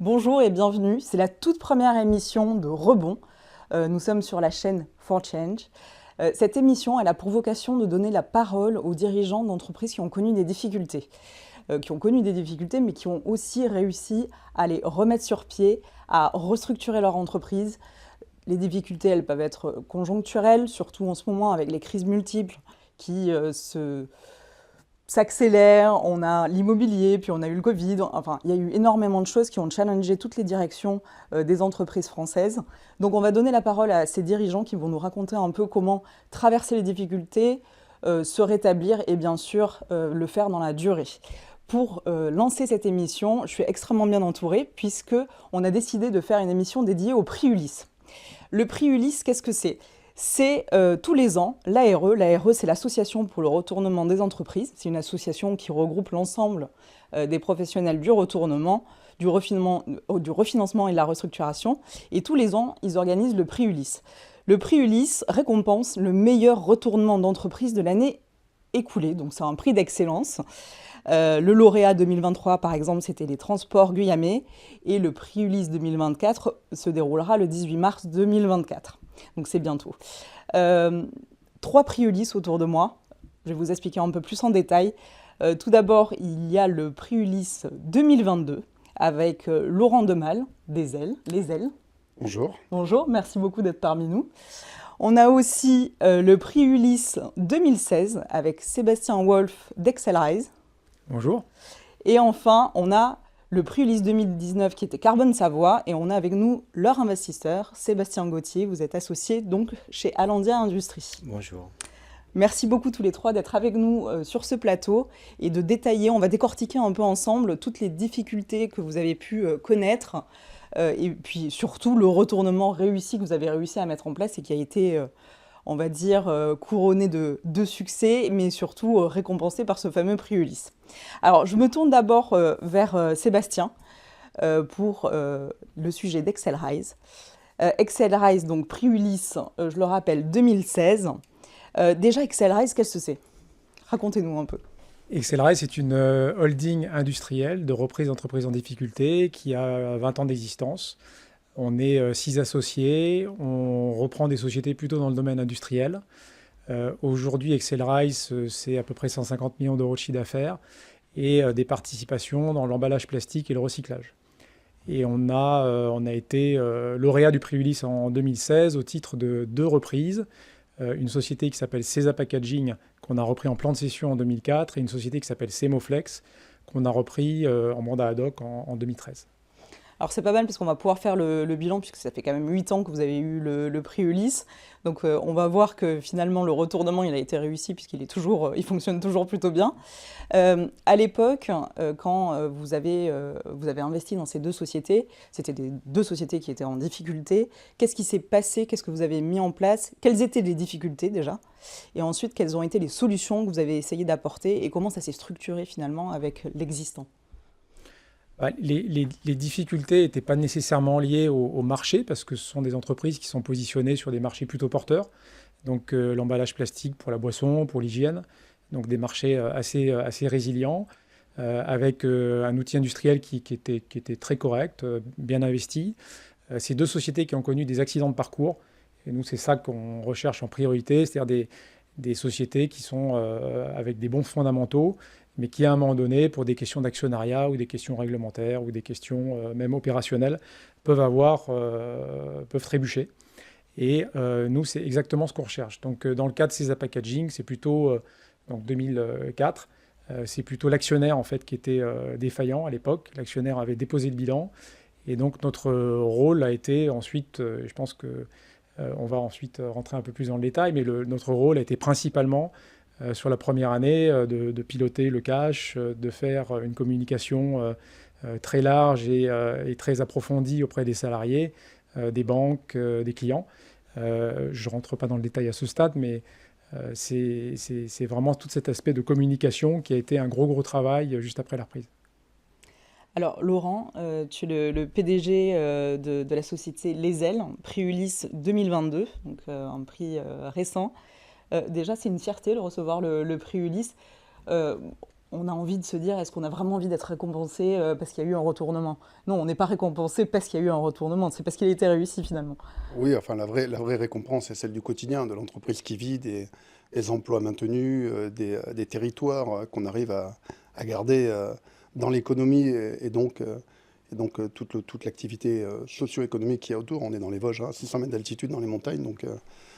Bonjour et bienvenue, c'est la toute première émission de Rebond. Nous sommes sur la chaîne For Change. Cette émission, elle a pour vocation de donner la parole aux dirigeants d'entreprises qui ont connu des difficultés. Mais qui ont aussi réussi à les remettre sur pied, à restructurer leur entreprise. Les difficultés, elles peuvent être conjoncturelles, surtout en ce moment avec les crises multiples qui s'accélère, on a l'immobilier, puis on a eu le Covid. Enfin, il y a eu énormément de choses qui ont challengé toutes les directions des entreprises françaises. Donc on va donner la parole à ces dirigeants qui vont nous raconter un peu comment traverser les difficultés, se rétablir et bien sûr le faire dans la durée. Pour lancer cette émission, je suis extrêmement bien entourée puisqu'on a décidé de faire une émission dédiée au prix Ulysse. Le prix Ulysse, qu'est-ce que c'est ? C'est tous les ans l'ARE. L'ARE, c'est l'Association pour le retournement des entreprises. C'est une association qui regroupe l'ensemble des professionnels du retournement, du refinancement et de la restructuration. Et tous les ans, ils organisent le prix Ulysse. Le prix Ulysse récompense le meilleur retournement d'entreprise de l'année écoulée. Donc c'est un prix d'excellence. Le lauréat 2023, par exemple, c'était les transports guyanais. Et le prix Ulysse 2024 se déroulera le 18 mars 2024. Donc c'est bientôt. 3 prix Ulysse autour de moi. Je vais vous expliquer un peu plus en détail. Tout d'abord, il y a le prix Ulysse 2022 avec Laurent Demal, des Ailes, les Ailes. Bonjour. Bonjour, merci beaucoup d'être parmi nous. On a aussi le prix Ulysse 2016 avec Sébastien Wolf d'Excelrise. Bonjour. Et enfin, on a le prix Ulysse 2019 qui était Carbone Savoie et on a avec nous leur investisseur, Sébastien Gauthier. Vous êtes associé donc chez Alandia Industries. Bonjour. Merci beaucoup tous les trois d'être avec nous sur ce plateau et de détailler, on va décortiquer un peu ensemble toutes les difficultés que vous avez pu connaître et puis surtout le retournement réussi que vous avez réussi à mettre en place et qui a été, on va dire, couronné de succès, mais surtout récompensé par ce fameux prix Ulysse. Alors, je me tourne d'abord vers Sébastien pour le sujet d'Excelrise. Excelrise, donc prix Ulysse, je le rappelle, 2016. Déjà, Excelrise, qu'est-ce que c'est ? Racontez-nous un peu. Excelrise, c'est une holding industrielle de reprise d'entreprises en difficulté qui a 20 ans d'existence. On est 6 associés, on reprend des sociétés plutôt dans le domaine industriel. Aujourd'hui, Excelrise, c'est à peu près 150 millions d'euros de chiffre d'affaires et des participations dans l'emballage plastique et le recyclage. Et on a été lauréat du prix Ulysse en 2016 au titre de 2 reprises. Une société qui s'appelle Cesa Packaging, qu'on a repris en plan de cession en 2004, et une société qui s'appelle Semoflex, qu'on a repris en mandat ad hoc en 2013. Alors c'est pas mal parce qu'on va pouvoir faire le bilan puisque ça fait quand même 8 ans que vous avez eu le prix Ulysse. Donc on va voir que finalement le retournement il a été réussi puisqu'il est toujours, il fonctionne toujours plutôt bien. À l'époque, quand vous avez investi dans ces 2 sociétés, c'était des 2 sociétés qui étaient en difficulté. Qu'est-ce qui s'est passé ? Qu'est-ce que vous avez mis en place ? Quelles étaient les difficultés déjà ? Et ensuite, quelles ont été les solutions que vous avez essayé d'apporter et comment ça s'est structuré finalement avec l'existant ? Les difficultés n'étaient pas nécessairement liées au marché, parce que ce sont des entreprises qui sont positionnées sur des marchés plutôt porteurs. Donc l'emballage plastique pour la boisson, pour l'hygiène, donc des marchés assez résilients, avec un outil industriel qui était très correct, bien investi. Ces 2 sociétés qui ont connu des accidents de parcours, et nous c'est ça qu'on recherche en priorité, c'est-à-dire des sociétés qui sont avec des bons fondamentaux, mais qui, à un moment donné, pour des questions d'actionnariat ou des questions réglementaires ou des questions même opérationnelles, peuvent trébucher. Et nous, c'est exactement ce qu'on recherche. Donc, dans le cas de Cesa Packaging, c'est plutôt, donc 2004, c'est plutôt l'actionnaire en fait, qui était défaillant à l'époque. L'actionnaire avait déposé le bilan. Et donc, notre rôle a été ensuite, je pense que on va ensuite rentrer un peu plus dans le détail, mais notre rôle a été principalement sur la première année, de piloter le cash, de faire une communication très large et très approfondie auprès des salariés, des banques, des clients. Je ne rentre pas dans le détail à ce stade, mais c'est vraiment tout cet aspect de communication qui a été un gros travail juste après la reprise. Alors Laurent, tu es le PDG de la société Les Ailes, prix Ulysse 2022, donc un prix récent. Déjà, c'est une fierté de recevoir le prix Ulysse. on a envie de se dire, est-ce qu'on a vraiment envie d'être récompensé parce qu'il y a eu un retournement? Non, on n'est pas récompensé parce qu'il y a eu un retournement, c'est parce qu'il a été réussi finalement. Oui, enfin, la vraie récompense, c'est celle du quotidien, de l'entreprise qui vit, des emplois maintenus, des territoires qu'on arrive à garder dans l'économie et donc toute l'activité socio-économique qu'il y a autour. On est dans les Vosges, à 600 mètres d'altitude dans les montagnes, donc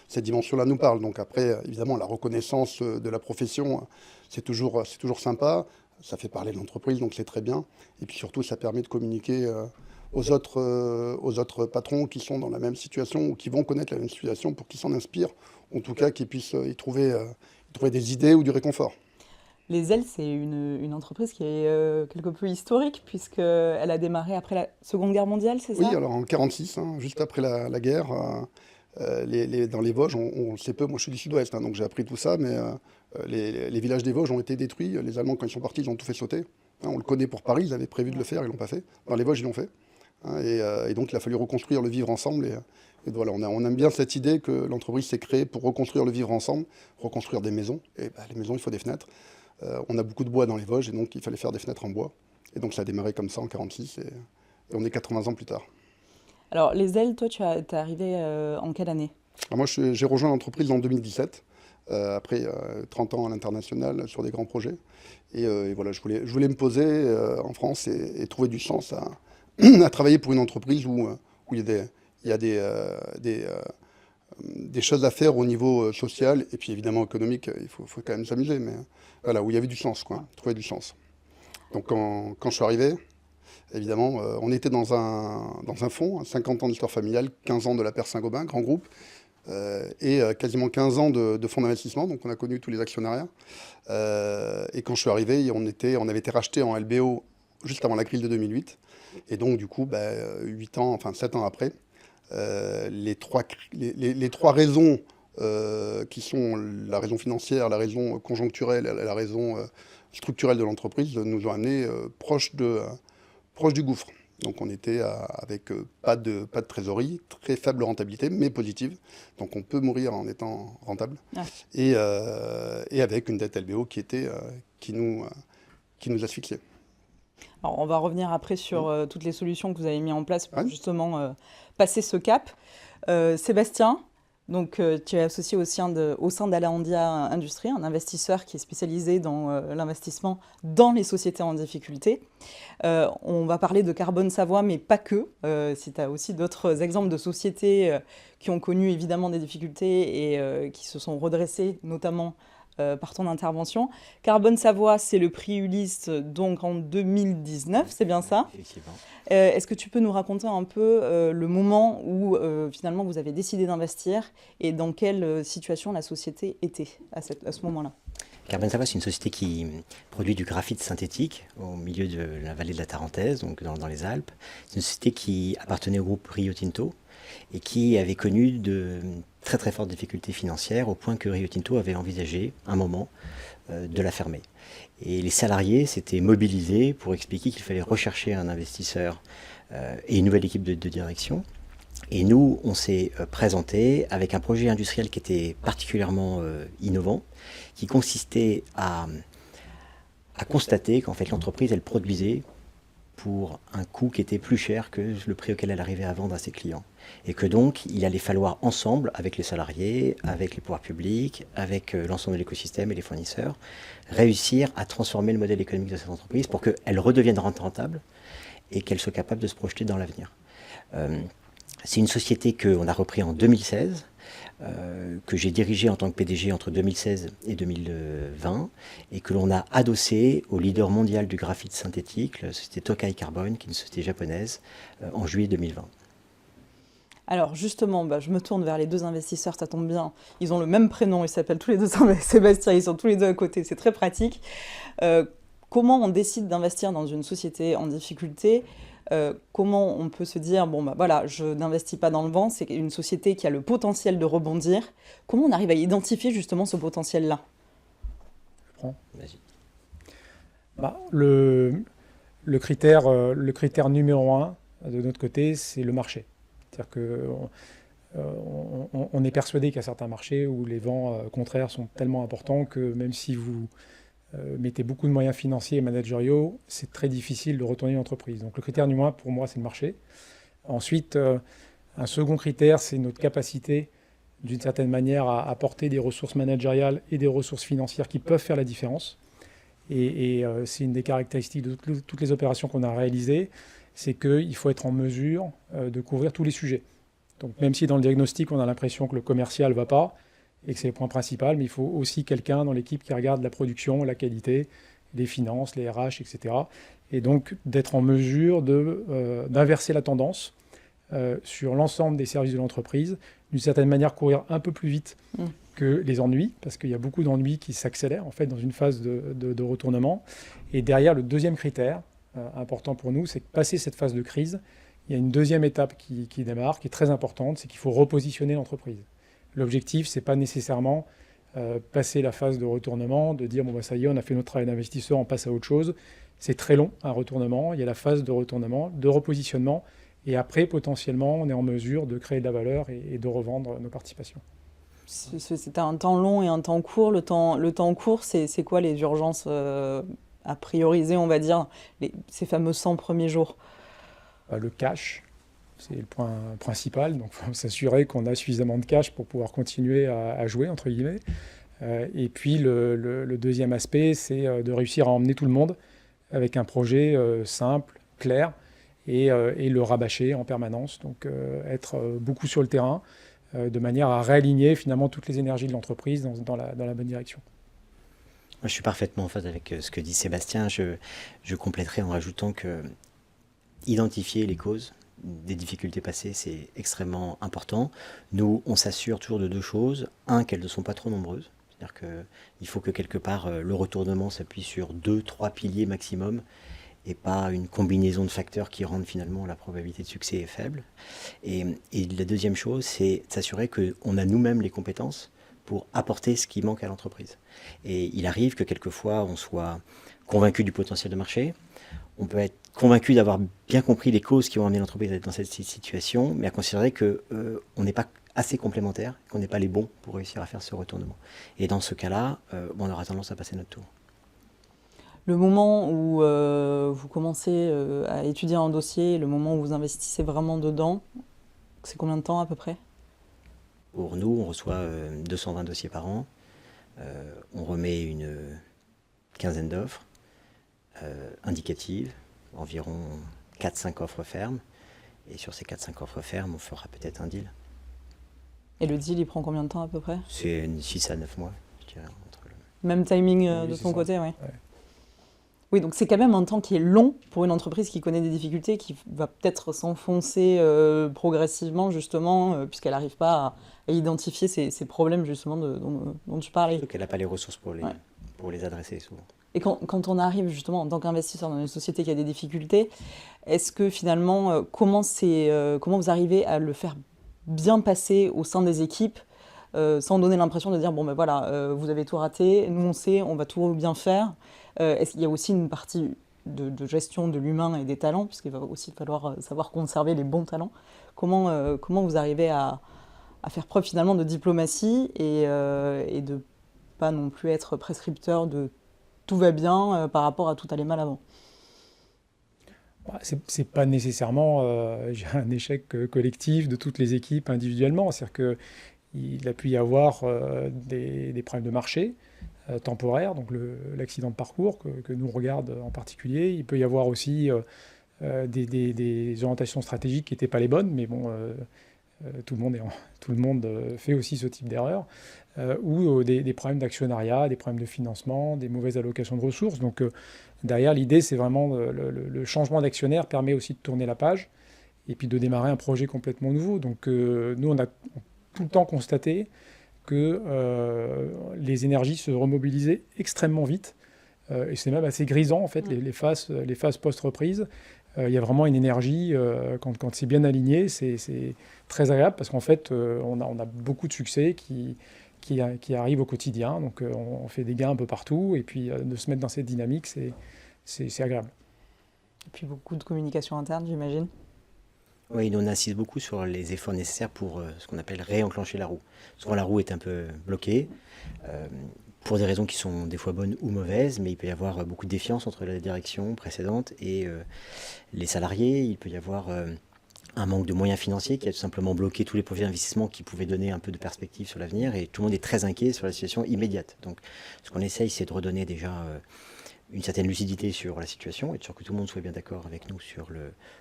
cette dimension-là nous parle. Donc après, évidemment, la reconnaissance de la profession, c'est toujours sympa. Ça fait parler de l'entreprise, donc c'est très bien. Et puis surtout, ça permet de communiquer aux autres patrons qui sont dans la même situation ou qui vont connaître la même situation pour qu'ils s'en inspirent, en tout cas qu'ils puissent y trouver des idées ou du réconfort. Les Ailes, c'est une entreprise qui est quelque peu historique, puisqu'elle a démarré après la Seconde Guerre mondiale, c'est Oui, ça? alors en 1946, juste après la guerre, dans les Vosges, on le sait peu, moi je suis du sud-ouest, donc j'ai appris tout ça, mais les villages des Vosges ont été détruits. Les Allemands, quand ils sont partis, ils ont tout fait sauter. On le connaît pour Paris, ils avaient prévu de le faire, ils ne l'ont pas fait. Dans les Vosges, ils l'ont fait. Et donc il a fallu reconstruire le vivre ensemble. Et voilà, on aime bien cette idée que l'entreprise s'est créée pour reconstruire le vivre ensemble, reconstruire des maisons. Et les maisons, il faut des fenêtres. On a beaucoup de bois dans les Vosges, et donc il fallait faire des fenêtres en bois. Et donc ça a démarré comme ça en 1946, et on est 80 ans plus tard. Alors, les Ailes, toi, t'es arrivé en quelle année? Alors moi, j'ai rejoint l'entreprise en 2017, après 30 ans à l'international sur des grands projets. Et voilà, je voulais me poser en France et trouver du sens à travailler pour une entreprise où il y a des choses à faire au niveau social et puis évidemment économique. Il faut quand même s'amuser, mais voilà, où il y avait du sens, quoi, trouver du sens. Donc quand je suis arrivé, évidemment, on était dans un fonds, 50 ans d'histoire familiale, 15 ans de la Paire Saint-Gobain, grand groupe, et quasiment 15 ans de fonds d'investissement, donc on a connu tous les actionnariats. Et quand je suis arrivé, on avait été racheté en LBO juste avant la crise de 2008. Et donc, du coup, 7 ans après, les trois raisons qui sont la raison financière, la raison conjoncturelle et la raison structurelle de l'entreprise nous ont amenés proche du gouffre. Donc on était avec pas de trésorerie, très faible rentabilité, mais positive. Donc on peut mourir en étant rentable. Ah. Et avec une dette LBO qui nous asphyxiait. Alors, on va revenir après sur toutes les solutions que vous avez mis en place pour Ouais. justement passer ce cap. Sébastien, donc, tu es associé au sein d'Alaandia Industrie, un investisseur qui est spécialisé dans l'investissement dans les sociétés en difficulté. On va parler de Carbone Savoie, mais pas que. Si tu as aussi d'autres exemples de sociétés qui ont connu évidemment des difficultés et qui se sont redressées, notamment par ton intervention. Carbone Savoie, c'est le prix Ulysse donc en 2019, c'est bien ça? Effectivement. Est-ce que tu peux nous raconter un peu le moment où finalement vous avez décidé d'investir et dans quelle situation la société était à ce moment-là? Carbone Savoie, c'est une société qui produit du graphite synthétique au milieu de la vallée de la Tarentaise, donc dans les Alpes. C'est une société qui appartenait au groupe Rio Tinto et qui avait connu de très très fortes difficultés financières au point que Rio Tinto avait envisagé un moment de la fermer. Et les salariés s'étaient mobilisés pour expliquer qu'il fallait rechercher un investisseur et une nouvelle équipe de direction. Et nous, on s'est présenté avec un projet industriel qui était particulièrement innovant, qui consistait à constater qu'en fait l'entreprise, elle produisait pour un coût qui était plus cher que le prix auquel elle arrivait à vendre à ses clients. Et que donc, il allait falloir ensemble, avec les salariés, avec les pouvoirs publics, avec l'ensemble de l'écosystème et les fournisseurs, réussir à transformer le modèle économique de cette entreprise pour qu'elle redevienne rentable et qu'elle soit capable de se projeter dans l'avenir. C'est une société qu'on a repris en 2016, que j'ai dirigée en tant que PDG entre 2016 et 2020, et que l'on a adossé au leader mondial du graphite synthétique, la société Tokai Carbone, qui est une société japonaise, en juillet 2020. Alors justement, je me tourne vers les deux investisseurs, ça tombe bien. Ils ont le même prénom, ils s'appellent tous les deux Sébastien, ils sont tous les deux à côté, c'est très pratique. Comment on décide d'investir dans une société en difficulté? Comment on peut se dire, voilà, je n'investis pas dans le vent, c'est une société qui a le potentiel de rebondir. Comment on arrive à identifier justement ce potentiel-là? Vas-y. Le critère numéro un de notre côté, c'est le marché. C'est-à-dire qu'on est persuadé qu'il y a certains marchés où les vents contraires sont tellement importants que même si vous mettez beaucoup de moyens financiers et managériaux, c'est très difficile de retourner une entreprise. Donc le critère numéro 1 pour moi, c'est le marché. Ensuite, un second critère, c'est notre capacité, d'une certaine manière, à apporter des ressources managériales et des ressources financières qui peuvent faire la différence. Et c'est une des caractéristiques de toutes les opérations qu'on a réalisées, c'est qu'il faut être en mesure de couvrir tous les sujets. Donc même si dans le diagnostic, on a l'impression que le commercial ne va pas, et que c'est le point principal, mais il faut aussi quelqu'un dans l'équipe qui regarde la production, la qualité, les finances, les RH, etc. Et donc d'être en mesure d'inverser la tendance sur l'ensemble des services de l'entreprise, d'une certaine manière courir un peu plus vite que les ennuis, parce qu'il y a beaucoup d'ennuis qui s'accélèrent en fait dans une phase de retournement. Et derrière, le deuxième critère important pour nous, c'est que passer cette phase de crise, il y a une deuxième étape qui démarre, qui est très importante, c'est qu'il faut repositionner l'entreprise. L'objectif, ce n'est pas nécessairement passer la phase de retournement, de dire bon, bah, ça y est, on a fait notre travail d'investisseur, on passe à autre chose. C'est très long, un retournement. Il y a la phase de retournement, de repositionnement. Et après, potentiellement, on est en mesure de créer de la valeur et de revendre nos participations. C'est un temps long et un temps court. Le temps court, c'est quoi les urgences à prioriser, on va dire, ces fameux 100 premiers jours? Le cash, c'est le point principal. Donc, il faut s'assurer qu'on a suffisamment de cash pour pouvoir continuer à jouer, entre guillemets. Et puis, le deuxième aspect, c'est de réussir à emmener tout le monde avec un projet simple, clair, et le rabâcher en permanence. Donc, être beaucoup sur le terrain, de manière à réaligner finalement toutes les énergies de l'entreprise dans la bonne direction. Moi, je suis parfaitement en phase avec ce que dit Sébastien. Je compléterai en rajoutant que identifier les causes des difficultés passées, c'est extrêmement important. Nous, on s'assure toujours de deux choses. Un, qu'elles ne sont pas trop nombreuses. C'est-à-dire qu'il faut que quelque part, le retournement s'appuie sur 2-3 piliers maximum et pas une combinaison de facteurs qui rendent finalement la probabilité de succès est faible. Et la deuxième chose, c'est de s'assurer qu'on a nous-mêmes les compétences pour apporter ce qui manque à l'entreprise. Et il arrive que quelquefois, on soit convaincu du potentiel de marché, on peut être convaincu d'avoir bien compris les causes qui ont amené l'entreprise à être dans cette situation, mais à considérer qu'on n'est pas assez complémentaires, qu'on n'est pas les bons pour réussir à faire ce retournement. Et dans ce cas-là, on aura tendance à passer notre tour. Le moment où vous commencez à étudier un dossier, le moment où vous investissez vraiment dedans, c'est combien de temps à peu près? Pour nous, on reçoit 220 dossiers par an. On remet une quinzaine d'offres indicatives, environ 4-5 offres fermes. Et sur ces 4-5 offres fermes, on fera peut-être un deal. Et le deal, il prend combien de temps à peu près? C'est 6 à 9 mois, je dirais. Même timing Oui, de c'est ton ça. côté, oui. Ouais. Oui, donc c'est quand même un temps qui est long pour une entreprise qui connaît des difficultés, qui va peut-être s'enfoncer progressivement, justement, puisqu'elle n'arrive pas à identifier ces problèmes, justement, dont tu parlais. Surtout qu'elle n'a pas les ressources pour les adresser souvent. Et quand on arrive, justement, en tant qu'investisseur dans une société qui a des difficultés, est-ce que finalement, comment vous arrivez à le faire bien passer au sein des équipes, sans donner l'impression de dire, bon ben voilà, vous avez tout raté, nous on sait, on va tout bien faire. Est-ce qu'il y a aussi une partie de gestion de l'humain et des talents, puisqu'il va aussi falloir savoir conserver les bons talents. Comment vous arrivez à faire preuve finalement de diplomatie et de pas non plus être prescripteur de tout va bien par rapport à tout aller mal avant? C'est pas nécessairement un échec collectif de toutes les équipes individuellement. C'est-à-dire qu'il a pu y avoir des problèmes de marché temporaires, donc l'accident de parcours que nous on regarde en particulier. Il peut y avoir aussi des orientations stratégiques qui n'étaient pas les bonnes, mais bon, tout le monde fait aussi ce type d'erreur, ou des problèmes d'actionnariat, des problèmes de financement, des mauvaises allocations de ressources. Donc derrière, l'idée, c'est vraiment le changement d'actionnaire permet aussi de tourner la page et puis de démarrer un projet complètement nouveau. Donc nous, on a tout le temps constaté que les énergies se remobilisaient extrêmement vite. Et c'est même assez grisant, en fait, les phases post-reprise. Il y a vraiment une énergie, quand c'est bien aligné, c'est très agréable parce qu'en fait, on a beaucoup de succès qui arrivent au quotidien. Donc, on fait des gains un peu partout. Et puis, de se mettre dans cette dynamique, c'est agréable. Et puis, beaucoup de communication interne, j'imagine. Oui, on insiste beaucoup sur les efforts nécessaires pour ce qu'on appelle réenclencher la roue. Souvent, la roue est un peu bloquée. pour des raisons qui sont des fois bonnes ou mauvaises, mais il peut y avoir beaucoup de défiance entre la direction précédente et les salariés. Il peut y avoir un manque de moyens financiers qui a tout simplement bloqué tous les projets d'investissement qui pouvaient donner un peu de perspective sur l'avenir, et tout le monde est très inquiet sur la situation immédiate. Donc ce qu'on essaye, c'est de redonner déjà une certaine lucidité sur la situation, être sûr que tout le monde soit bien d'accord avec nous sur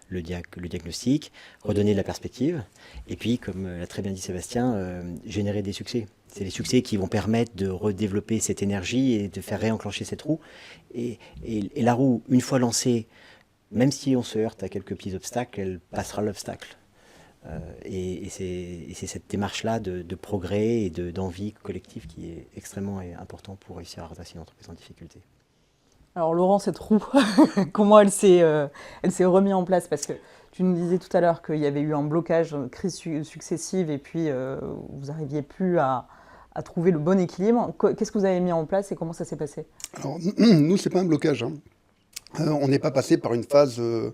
le diagnostic, redonner de la perspective, et puis, comme l'a très bien dit Sébastien, générer des succès. C'est les succès qui vont permettre de redévelopper cette énergie et de faire réenclencher cette roue. Et la roue, une fois lancée, même si on se heurte à quelques petits obstacles, elle passera l'obstacle. Et c'est cette démarche-là de progrès et d'envie collective qui est extrêmement important pour réussir à redresser une entreprise en difficulté. Alors Laurent, cette roue, comment elle s'est remise en place? Parce que tu nous disais tout à l'heure qu'il y avait eu un blocage, crise successive, et puis vous n'arriviez plus à trouver le bon équilibre. Qu'est-ce que vous avez mis en place et comment ça s'est passé? Alors, nous, c'est pas un blocage, hein. On n'est pas passé par une phase où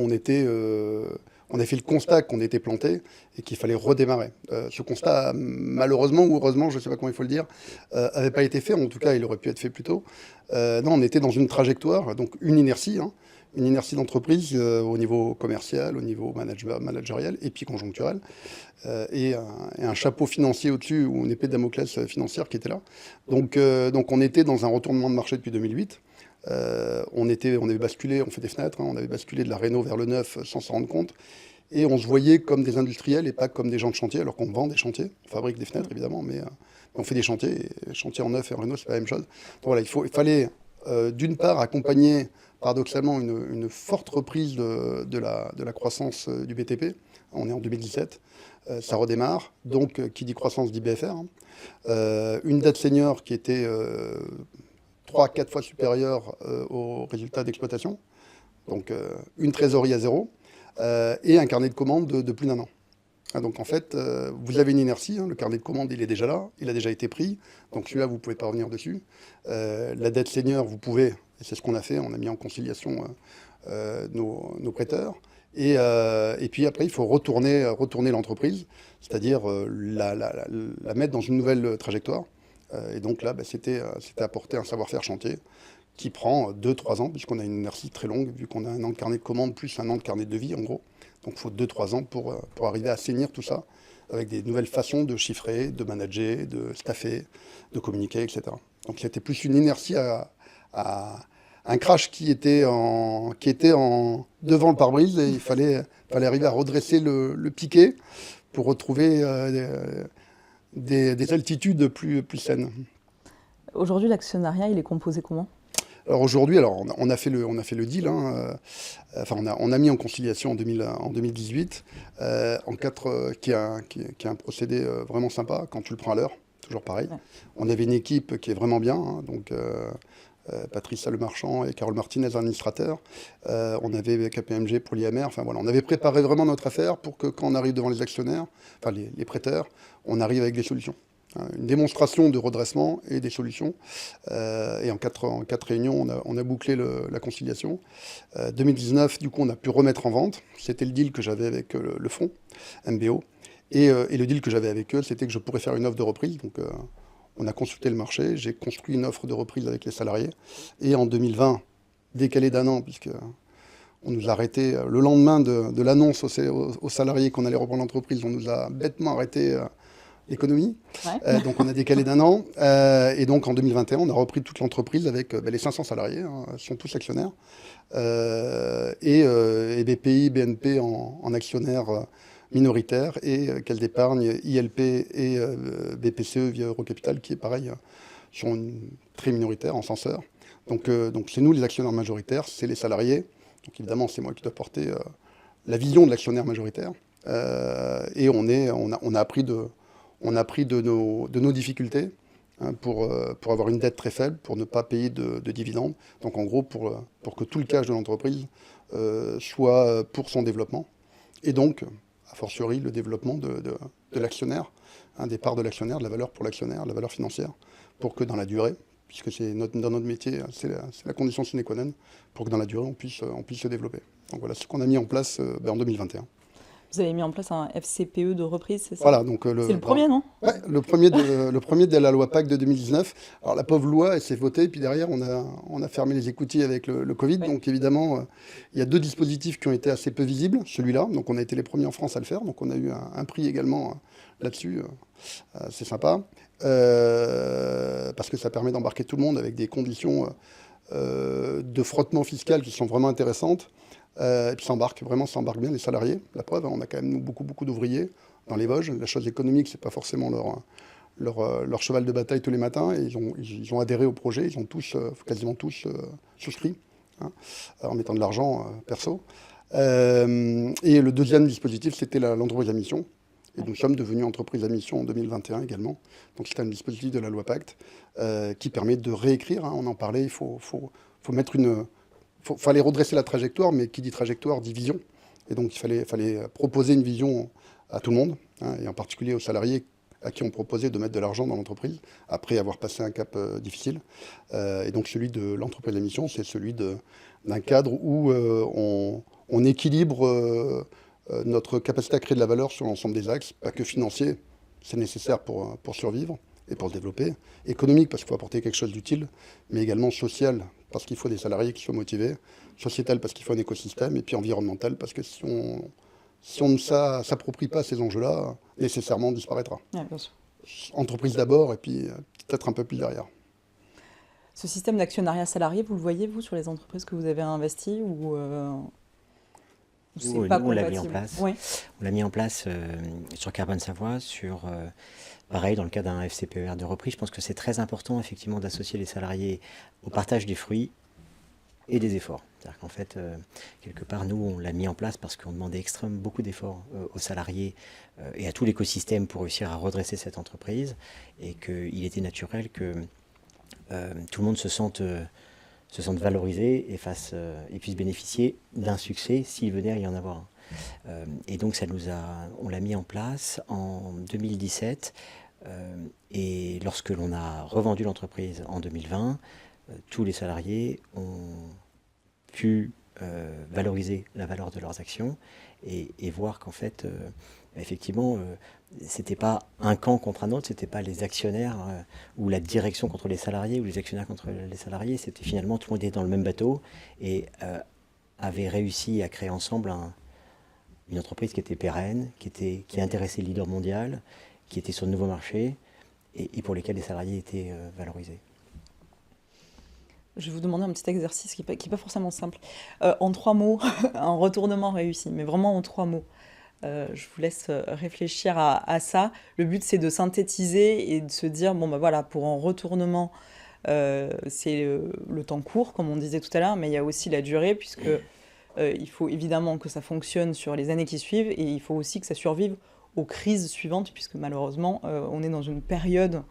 on a fait le constat qu'on était planté et qu'il fallait redémarrer. Ce constat, malheureusement ou heureusement, je ne sais pas comment il faut le dire, n'avait pas été fait. En tout cas, il aurait pu être fait plus tôt. Non, on était dans une trajectoire, donc une inertie, hein, une inertie d'entreprise au niveau commercial, au niveau managérial et puis conjoncturel, et un chapeau financier au-dessus, ou une épée de Damoclès financière qui était là. Donc on était dans un retournement de marché depuis 2008. On avait basculé, on fait des fenêtres, hein, on avait basculé de la réno vers le neuf sans s'en rendre compte. Et on se voyait comme des industriels et pas comme des gens de chantier, alors qu'on vend des chantiers. On fabrique des fenêtres, évidemment, mais on fait des chantiers. Et chantier en neuf et en réno, c'est pas la même chose. Donc voilà, il fallait d'une part accompagner paradoxalement une forte reprise de la croissance du BTP. On est en 2017, ça redémarre. Donc, qui dit croissance dit BFR. Hein. Une dette senior qui était 3-4 fois supérieure aux résultats d'exploitation. Donc, une trésorerie à zéro. Et un carnet de commandes de plus d'un an. Donc en fait, vous avez une inertie, hein, le carnet de commandes, il est déjà là, il a déjà été pris, donc celui-là, vous ne pouvez pas revenir dessus. La dette senior, vous pouvez, et c'est ce qu'on a fait, on a mis en conciliation nos prêteurs. Et puis après, il faut retourner l'entreprise, c'est-à-dire la mettre dans une nouvelle trajectoire. Et donc là, c'était apporter un savoir-faire chantier qui prend 2-3 ans, puisqu'on a une inertie très longue, vu qu'on a un an de carnet de commandes plus un an de carnet de vie, en gros. Donc il faut 2-3 ans pour arriver à assainir tout ça, avec des nouvelles façons de chiffrer, de manager, de staffer, de communiquer, etc. Donc c'était plus une inertie à un crash qui était devant le pare-brise, et il fallait arriver à redresser le piquet pour retrouver des altitudes plus saines. Aujourd'hui, l'actionnariat, il est composé comment? Alors aujourd'hui, on a fait le deal, hein, on a mis en conciliation en 2018, qui est un procédé vraiment sympa quand tu le prends à l'heure, toujours pareil. Ouais. On avait une équipe qui est vraiment bien, hein, donc Patrice Lemarchand et Carole Martinez, administrateurs. On avait KPMG pour l'IMR, voilà, on avait préparé vraiment notre affaire pour que quand on arrive devant les actionnaires, les prêteurs, on arrive avec des solutions. Une démonstration de redressement et des solutions. Et en quatre réunions, on a bouclé la conciliation. 2019, du coup, on a pu remettre en vente. C'était le deal que j'avais avec le fonds, MBO. Et le deal que j'avais avec eux, c'était que je pourrais faire une offre de reprise. Donc, on a consulté le marché. J'ai construit une offre de reprise avec les salariés. Et en 2020, décalé d'un an, puisque on nous a arrêté le lendemain de l'annonce aux salariés qu'on allait reprendre l'entreprise. On nous a bêtement arrêté l'économie. Ouais. Donc on a décalé d'un an. Et donc en 2021, on a repris toute l'entreprise avec les 500 salariés, hein, sont tous actionnaires. Et BPI, BNP en actionnaires minoritaires, et Caisse d'épargne, ILP et BPCE via Eurocapital, qui est pareil, sont très minoritaires en censeur. Donc c'est nous les actionnaires majoritaires, c'est les salariés. Donc évidemment, c'est moi qui dois porter la vision de l'actionnaire majoritaire. Et on a appris de nos difficultés, hein, pour avoir une dette très faible, pour ne pas payer de dividendes. Donc en gros, pour que tout le cash de l'entreprise soit pour son développement. Et donc, a fortiori, le développement de l'actionnaire, hein, des parts de l'actionnaire, de la valeur pour l'actionnaire, de la valeur financière, pour que dans la durée, puisque c'est dans notre métier, c'est la condition sine qua non, pour que dans la durée, on puisse se développer. Donc voilà ce qu'on a mis en place en 2021. Vous avez mis en place un FCPE de reprise, c'est ça? Voilà, donc C'est le premier, non? ouais, le premier de la loi PAC de 2019. Alors la pauvre loi, elle s'est votée, puis derrière, on a fermé les écoutilles avec le Covid. Ouais. Donc évidemment, il y a deux dispositifs qui ont été assez peu visibles. Celui-là, donc on a été les premiers en France à le faire. Donc on a eu un prix également là-dessus. C'est sympa. Parce que ça permet d'embarquer tout le monde avec des conditions de frottement fiscal qui sont vraiment intéressantes. Et puis ça embarque bien les salariés. La preuve, on a quand même nous, beaucoup d'ouvriers dans les Vosges. La chose économique, c'est pas forcément leur cheval de bataille tous les matins. Et ils ont adhéré au projet, ils ont tous, quasiment tous souscrit, hein, en mettant de l'argent perso. Et le deuxième dispositif, c'était l'entreprise à mission. Et nous sommes devenus entreprise à mission en 2021 également. Donc c'est un dispositif de la loi Pacte qui permet de réécrire, hein, on en parlait, il faut mettre fallait redresser la trajectoire, mais qui dit trajectoire dit vision. Et donc il fallait proposer une vision à tout le monde, hein, et en particulier aux salariés à qui on proposait de mettre de l'argent dans l'entreprise, après avoir passé un cap difficile. Et donc celui de l'entreprise à mission, c'est celui d'un cadre où on équilibre notre capacité à créer de la valeur sur l'ensemble des axes, pas que financier, c'est nécessaire pour survivre et pour se développer, économique parce qu'il faut apporter quelque chose d'utile, mais également social parce qu'il faut des salariés qui soient motivés, sociétal parce qu'il faut un écosystème, et puis environnemental parce que si on ne s'approprie pas ces enjeux-là, nécessairement on disparaîtra. Ouais, bien sûr. Entreprise d'abord et puis peut-être un peu plus derrière. Ce système d'actionnariat salarié, vous le voyez, vous, sur les entreprises que vous avez investies ou c'est Nous, pas on l'a mis en compatible? place. Oui. On l'a mis en place sur Carbone Savoie, pareil, dans le cadre d'un FCPER de reprise. Je pense que c'est très important, effectivement, d'associer les salariés au partage des fruits et des efforts. C'est-à-dire qu'en fait, quelque part, nous, on l'a mis en place parce qu'on demandait beaucoup d'efforts aux salariés et à tout l'écosystème pour réussir à redresser cette entreprise, et qu'il était naturel que tout le monde se sente valorisé et puisse bénéficier d'un succès s'il venait à y en avoir un. Et donc on l'a mis en place en 2017, et lorsque l'on a revendu l'entreprise en 2020, tous les salariés ont pu valoriser la valeur de leurs actions et voir qu'en fait, effectivement, c'était pas un camp contre un autre, c'était pas les actionnaires ou la direction contre les salariés ou les actionnaires contre les salariés, c'était finalement tout le monde était dans le même bateau et avait réussi à créer ensemble une entreprise qui était pérenne, qui intéressait le leader mondial, qui était sur de nouveaux marchés et pour lesquels les salariés étaient valorisés. Je vais vous demander un petit exercice qui n'est pas forcément simple. En 3 mots, un retournement réussi, mais vraiment en 3 mots. Je vous laisse réfléchir à ça. Le but, c'est de synthétiser et de se dire, bon, ben voilà, pour un retournement, c'est le temps court, comme on disait tout à l'heure, mais il y a aussi la durée, puisque il faut évidemment que ça fonctionne sur les années qui suivent, et il faut aussi que ça survive aux crises suivantes, puisque malheureusement, on est dans une période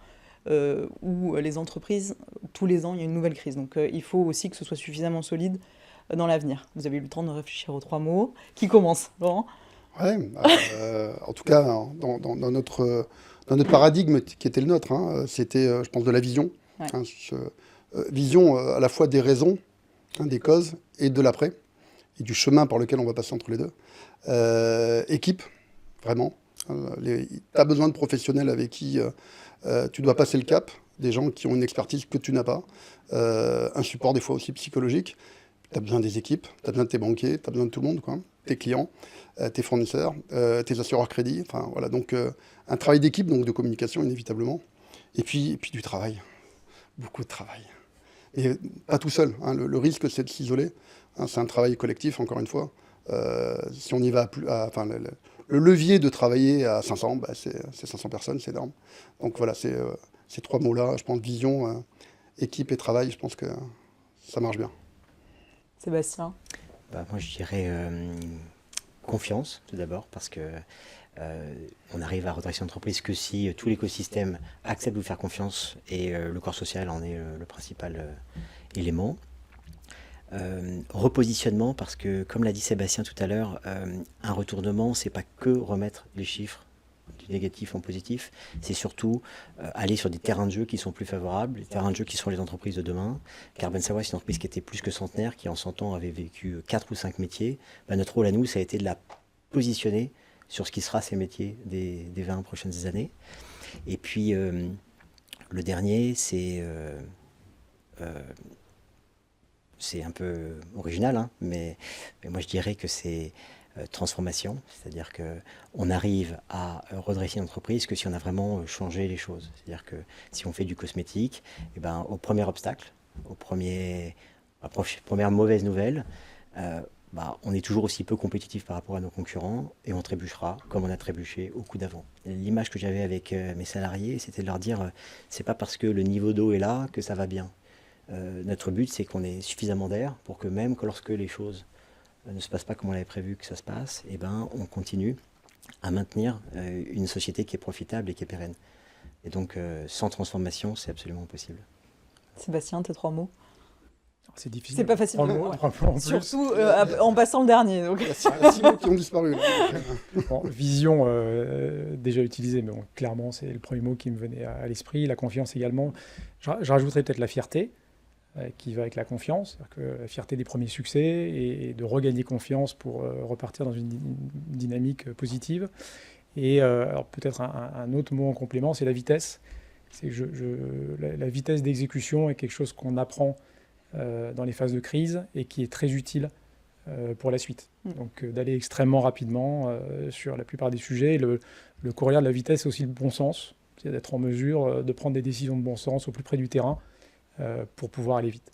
où les entreprises, tous les ans, il y a une nouvelle crise. Donc il faut aussi que ce soit suffisamment solide dans l'avenir. Vous avez eu le temps de réfléchir aux 3 mots. Qui commence, Laurent? Ouais, en tout cas, dans notre paradigme qui était le nôtre, hein, c'était, je pense, de la vision. Ouais. Hein, vision à la fois des raisons, hein, des causes, et de l'après, et du chemin par lequel on va passer entre les deux. Équipe, vraiment. Tu as besoin de professionnels avec qui tu dois passer le cap, des gens qui ont une expertise que tu n'as pas, un support des fois aussi psychologique. Tu as besoin des équipes, tu as besoin de tes banquiers, tu as besoin de tout le monde, quoi, tes clients, tes fournisseurs, tes assureurs crédit. Enfin, voilà, donc un travail d'équipe, donc de communication inévitablement. Et puis du travail, beaucoup de travail. Et pas tout seul, hein, le risque c'est de s'isoler. Hein, c'est un travail collectif, encore une fois. Si on y va enfin, le levier de travailler à 500, bah, c'est 500 personnes, c'est énorme. Donc voilà, ces 3 mots-là, je pense, vision, équipe et travail, je pense que ça marche bien. Sébastien? Moi, je dirais confiance, tout d'abord, parce que on arrive à redresser l'entreprise que si tout l'écosystème accepte de vous faire confiance, et le corps social en est le principal élément. Repositionnement, parce que, comme l'a dit Sébastien tout à l'heure, un retournement, c'est pas que remettre les chiffres du négatif en positif, c'est surtout aller sur des terrains de jeu qui sont plus favorables, les terrains de jeu qui sont les entreprises de demain. Carbone Savoie, c'est une entreprise qui était plus que centenaire, qui en 100 ans avait vécu 4 ou 5 métiers. Notre rôle à nous, ça a été de la positionner sur ce qui sera ces métiers des 20 prochaines années. Et puis, le dernier, c'est un peu original, hein, mais moi je dirais que c'est transformation, c'est-à-dire qu'on arrive à redresser une entreprise que si on a vraiment changé les choses. C'est-à-dire que si on fait du cosmétique, eh ben, au premier obstacle, à la première mauvaise nouvelle, on est toujours aussi peu compétitif par rapport à nos concurrents et on trébuchera comme on a trébuché au coup d'avant. L'image que j'avais avec mes salariés, c'était de leur dire c'est pas parce que le niveau d'eau est là que ça va bien. Notre but, c'est qu'on ait suffisamment d'air pour que même lorsque les choses ne se passent pas comme on l'avait prévu que ça se passe, eh ben, on continue à maintenir une société qui est profitable et qui est pérenne. Et donc, sans transformation, c'est absolument impossible. Sébastien, tes 3 mots? C'est difficile. C'est pas facile. 3 mots, Ouais. 3 mots en plus. Surtout en passant le dernier. Donc. Il y a 6 mots qui ont disparu. Bon, vision déjà utilisée, mais bon, clairement, c'est le premier mot qui me venait à l'esprit. La confiance également. Je rajouterais peut-être la fierté qui va avec la confiance. C'est-à-dire que la fierté des premiers succès et de regagner confiance pour repartir dans une dynamique positive. Et alors peut-être un autre mot en complément, c'est la vitesse. C'est la vitesse d'exécution est quelque chose qu'on apprend dans les phases de crise et qui est très utile pour la suite. Donc d'aller extrêmement rapidement sur la plupart des sujets. Le corollaire de la vitesse, c'est aussi le bon sens, c'est d'être en mesure de prendre des décisions de bon sens au plus près du terrain pour pouvoir aller vite.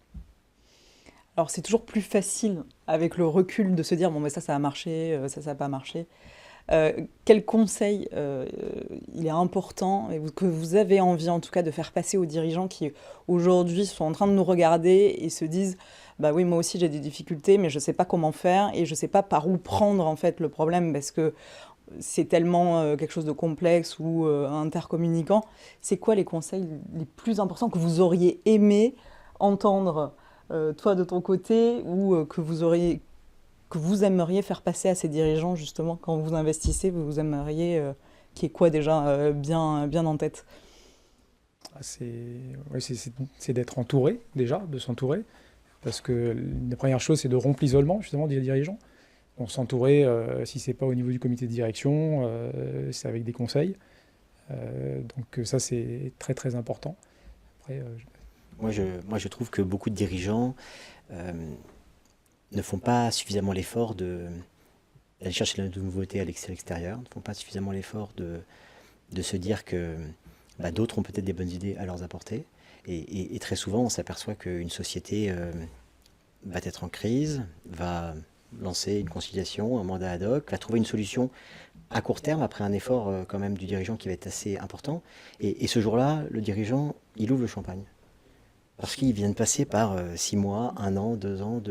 Alors c'est toujours plus facile avec le recul de se dire bon mais ça a marché, ça n'a pas marché. Quel conseil il est important et que vous avez envie en tout cas de faire passer aux dirigeants qui aujourd'hui sont en train de nous regarder et se disent bah oui moi aussi j'ai des difficultés mais je ne sais pas comment faire et je ne sais pas par où prendre en fait le problème parce que c'est tellement quelque chose de complexe ou intercommunicant. C'est quoi les conseils les plus importants que vous auriez aimé entendre toi de ton côté ou que vous aimeriez faire passer à ces dirigeants, justement, quand vous investissez, vous aimeriez qu'il y ait quoi déjà bien en tête? C'est d'être entouré, déjà, de s'entourer. Parce que la première chose, c'est de rompre l'isolement, justement, des dirigeants. Donc s'entourer, si ce n'est pas au niveau du comité de direction, c'est avec des conseils. Donc ça, c'est très, très important. Après, Moi, je trouve que beaucoup de dirigeants ne font pas suffisamment l'effort d'aller chercher la nouveauté à l'extérieur, ne font pas suffisamment l'effort de se dire que d'autres ont peut-être des bonnes idées à leur apporter. Et très souvent, on s'aperçoit qu'une société va être en crise, va lancer une conciliation, un mandat ad hoc, va trouver une solution à court terme, après un effort quand même du dirigeant qui va être assez important. Et ce jour-là, le dirigeant, il ouvre le champagne. Parce qu'il vient de passer par 6 mois, 1 an, 2 ans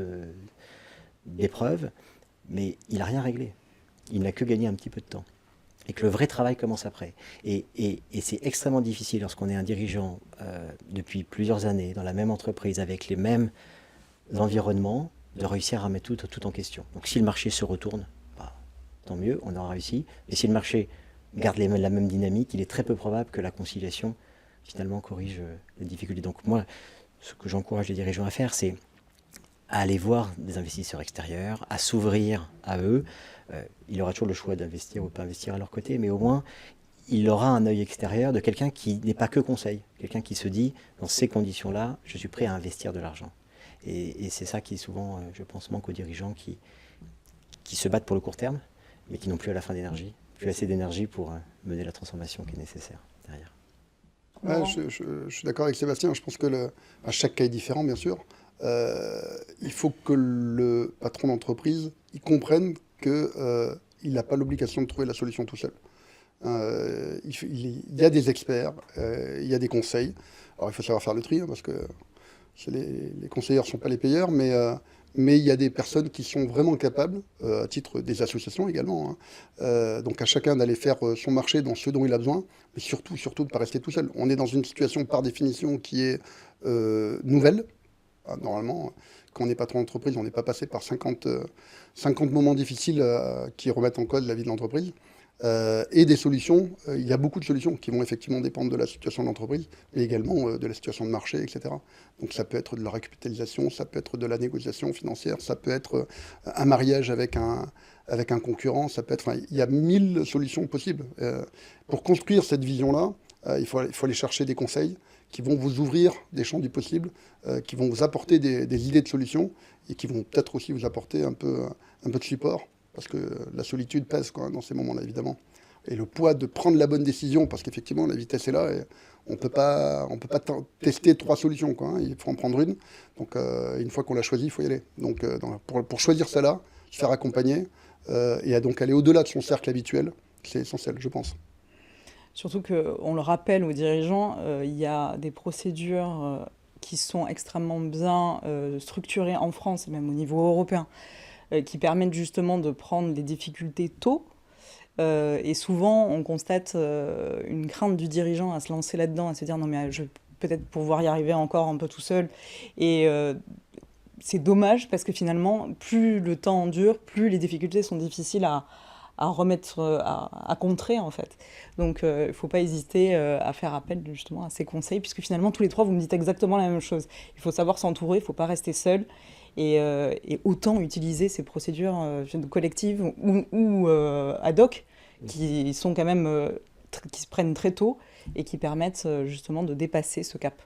d'épreuves, mais il n'a rien réglé. Il n'a que gagné un petit peu de temps. Et que le vrai travail commence après. Et c'est extrêmement difficile lorsqu'on est un dirigeant depuis plusieurs années dans la même entreprise, avec les mêmes environnements, de réussir à mettre tout en question. Donc si le marché se retourne, tant mieux, on aura réussi. Mais si le marché garde la même dynamique, il est très peu probable que la conciliation finalement corrige les difficultés. Donc moi, ce que j'encourage les dirigeants à faire, c'est à aller voir des investisseurs extérieurs, à s'ouvrir à eux. Il aura toujours le choix d'investir ou pas investir à leur côté, mais au moins, il aura un œil extérieur de quelqu'un qui n'est pas que conseil, quelqu'un qui se dit, dans ces conditions-là, je suis prêt à investir de l'argent. Et c'est ça qui souvent, je pense, manque aux dirigeants qui se battent pour le court terme, mais qui n'ont plus à la fin d'énergie, plus assez d'énergie pour mener la transformation qui est nécessaire derrière. Ouais, je suis d'accord avec Sébastien. Je pense que chaque cas est différent, bien sûr. Il faut que le patron d'entreprise il comprenne qu'il n'a pas l'obligation de trouver la solution tout seul. Il y a des experts, il y a des conseils. Alors il faut savoir faire le tri, hein, parce que les conseillers ne sont pas les payeurs, mais il y a des personnes qui sont vraiment capables, à titre des associations également, hein, donc à chacun d'aller faire son marché dans ce dont il a besoin, mais surtout de ne pas rester tout seul. On est dans une situation par définition qui est nouvelle. Normalement, quand on est patron d'entreprise, on n'est pas passé par 50 moments difficiles qui remettent en cause la vie de l'entreprise. et des solutions. Il y a beaucoup de solutions qui vont effectivement dépendre de la situation de l'entreprise, mais également de la situation de marché, etc. Donc ça peut être de la recapitalisation, ça peut être de la négociation financière, ça peut être un mariage avec un concurrent, ça peut être, enfin, il y a 1000 solutions possibles. Pour construire cette vision-là, il faut aller chercher des conseils qui vont vous ouvrir des champs du possible, qui vont vous apporter des idées de solutions et qui vont peut-être aussi vous apporter un peu de support. Parce que la solitude pèse dans ces moments-là, évidemment. Et le poids de prendre la bonne décision, parce qu'effectivement, la vitesse est là, et on ne peut pas tester 3 solutions, quoi, hein. Il faut en prendre une. Donc, une fois qu'on l'a choisi, il faut y aller. Donc, pour choisir celle-là, se faire accompagner, et donc aller au-delà de son cercle habituel, c'est essentiel, je pense. Surtout qu'on le rappelle aux dirigeants, il y a des procédures qui sont extrêmement bien structurées en France, et même au niveau européen, qui permettent justement de prendre les difficultés tôt. Et souvent, on constate une crainte du dirigeant à se lancer là-dedans, à se dire non mais je vais peut-être pouvoir y arriver encore un peu tout seul. Et c'est dommage parce que finalement, plus le temps dure, plus les difficultés sont difficiles à remettre, à contrer en fait. Donc il ne faut pas hésiter à faire appel justement à ces conseils, puisque finalement tous les trois vous me dites exactement la même chose. Il faut savoir s'entourer, il ne faut pas rester seul. Et autant utiliser ces procédures collectives ou ad hoc qui sont quand même qui se prennent très tôt et qui permettent justement de dépasser ce cap.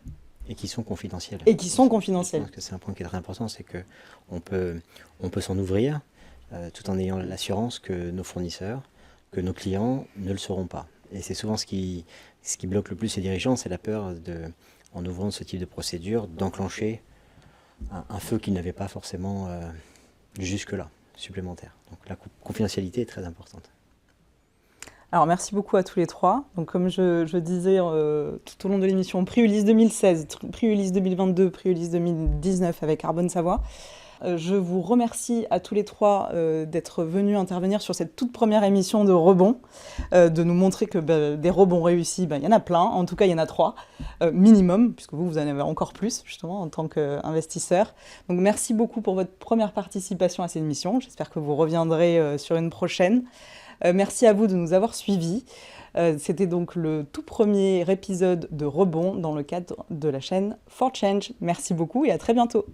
Et qui sont confidentielles. Et qui sont confidentielles. Je pense que c'est un point qui est très important, c'est qu'on peut s'en ouvrir tout en ayant l'assurance que nos fournisseurs, que nos clients ne le sauront pas. Et c'est souvent ce qui bloque le plus les dirigeants, c'est la peur en ouvrant ce type de procédure, d'enclencher un feu qu'ils n'avaient pas forcément jusque-là, supplémentaire. Donc la confidentialité est très importante. Alors merci beaucoup à tous les trois. Donc comme je disais tout au long de l'émission, prix Ulysse 2016, prix Ulysse 2022, prix Ulysse 2019 avec Arbonne Savoie. Je vous remercie à tous les trois d'être venus intervenir sur cette toute première émission de Rebond, de nous montrer que des rebonds réussis, il y en a plein, en tout cas il y en a 3 minimum, puisque vous en avez encore plus justement en tant qu'investisseur. Donc merci beaucoup pour votre première participation à cette émission, j'espère que vous reviendrez sur une prochaine. Merci à vous de nous avoir suivis. C'était donc le tout premier épisode de Rebond dans le cadre de la chaîne For Change. Merci beaucoup et à très bientôt.